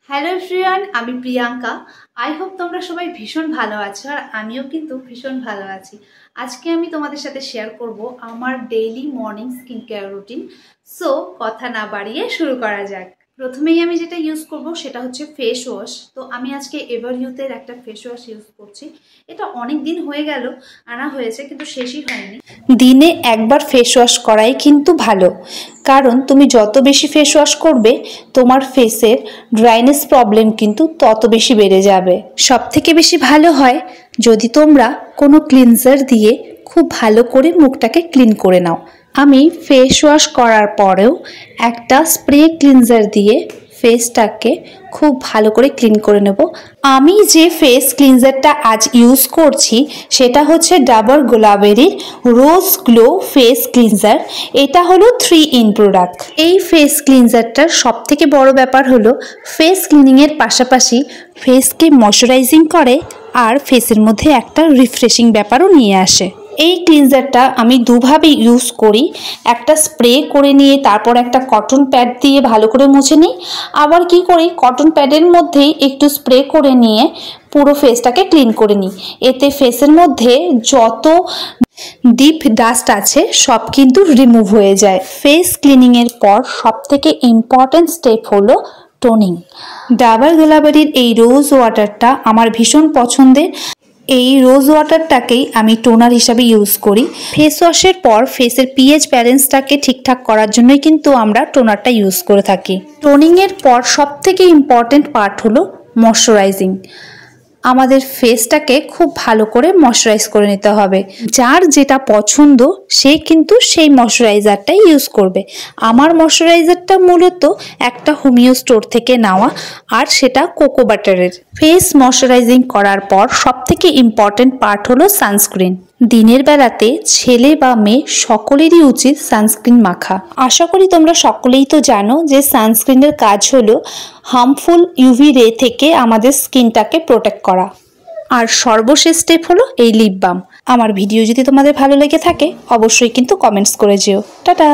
Hello everyone, আমি Priyanka. I hope তোমরা সবাই ভীষণ ভালো আছো, আর আমিও কিন্তু ভীষণ ভালো আছি। আজকে আমি তোমাদের সাথে শেয়ার করব আমার daily morning skin care routine. So কথা না বাড়িয়ে শুরু করা যাক। প্রথমেই আমি যেটা ইউজ করব সেটা হচ্ছে ফেস ওয়াশ। তো আমি আজকে এভার ইউথের একটা ফেস ওয়াশ ইউজ করছি। এটা অনেক দিন হয়ে গেল আনা হয়েছে, কিন্তু শেষই হয়নি। দিনে একবার ফেস ওয়াশ করাই কিন্তু ভালো, কারণ তুমি যত বেশি ফেস ওয়াশ করবে তোমার ফেসের ড্রাইনেস প্রবলেম কিন্তু তত বেশি বেড়ে যাবে। সব থেকে বেশি ভালো হয় যদি তোমরা কোনো ক্লিনজার দিয়ে খুব ভালো করে মুখটাকে ক্লিন করে নাও। আমি ফেস ওয়াশ করার পরেও একটা স্প্রে ক্লিনজার দিয়ে ফেসটাকে খুব ভালো করে ক্লিন করে নেব। আমি যে ফেস ক্লিনজারটা আজ ইউজ করছি সেটা হচ্ছে ডাবর গোলাবেরির রোজ গ্লো ফেস ক্লিনজার। এটা হলো 3 in প্রোডাক্ট। এই ফেস ক্লিনজারটার সব থেকে বড় ব্যাপার হলো ফেস ক্লিনিংয়ের পাশাপাশি ফেসকে ময়শ্চারাইজিং করে আর ফেসের মধ্যে একটা রিফ্রেশিং ব্যাপারও নিয়ে আসে। এই ক্লিনজারটা আমি দুভাবে ইউজ করি। একটা স্প্রে করে নিয়ে তারপর একটা কটন প্যাড দিয়ে ভালো করে মুছে নিই, আবার কি করি কটন প্যাডের মধ্যেই একটু স্প্রে করে নিয়ে পুরো ফেসটাকে ক্লিন করে নিই। এতে ফেসের মধ্যে যত ডিপ ডাস্ট আছে সব কিন্তু রিমুভ হয়ে যায়। ফেস ক্লিনিংয়ের পর সবথেকে ইম্পর্ট্যান্ট স্টেপ হলো টোনিং। ডাবর গোলাবেরির এই রোজ ওয়াটারটা আমার ভীষণ পছন্দের। এই রোজ ওয়াটারটাকেই আমি টোনার হিসাবে ইউজ করি। ফেস ওয়াশের পর ফেসের পিএইচ ব্যালেন্সটাকে ঠিকঠাক করার জন্যই কিন্তু আমরা টোনারটা ইউজ করে থাকি। টোনিংয়ের পর সবথেকে ইম্পর্ট্যান্ট পার্ট হলো ময়শ্চারাইজিং। আমাদের ফেসটাকে খুব ভালো করে ময়শ্চারাইজ করে নিতে হবে। যার যেটা পছন্দ সে কিন্তু সেই ময়শ্চারাইজারটাই ইউজ করবে। আমার ময়শ্চারাইজারটা মূলত একটা হোমিও স্টোর থেকে নেওয়া, আর সেটা কোকো বাটারের। ফেস ময়শ্চারাইজিং করার পর সবথেকে ইম্পর্ট্যান্ট পার্ট হলো সানস্ক্রিন। দিনের বেলাতে ছেলে বা মেয়ে সকলেরই উচিত সানস্ক্রিন মাখা। আশা করি তোমরা সকলেই তো জানো যে সানস্ক্রিনের কাজ হলো হার্মফুল ইউভি রে থেকে আমাদের স্কিনটাকে প্রোটেক্ট করা। আর সর্বশেষ স্টেপ হলো এই লিপ বাম। আমার ভিডিও যদি তোমাদের ভালো লেগে থাকে অবশ্যই কিন্তু কমেন্টস করে যেও। টাটা।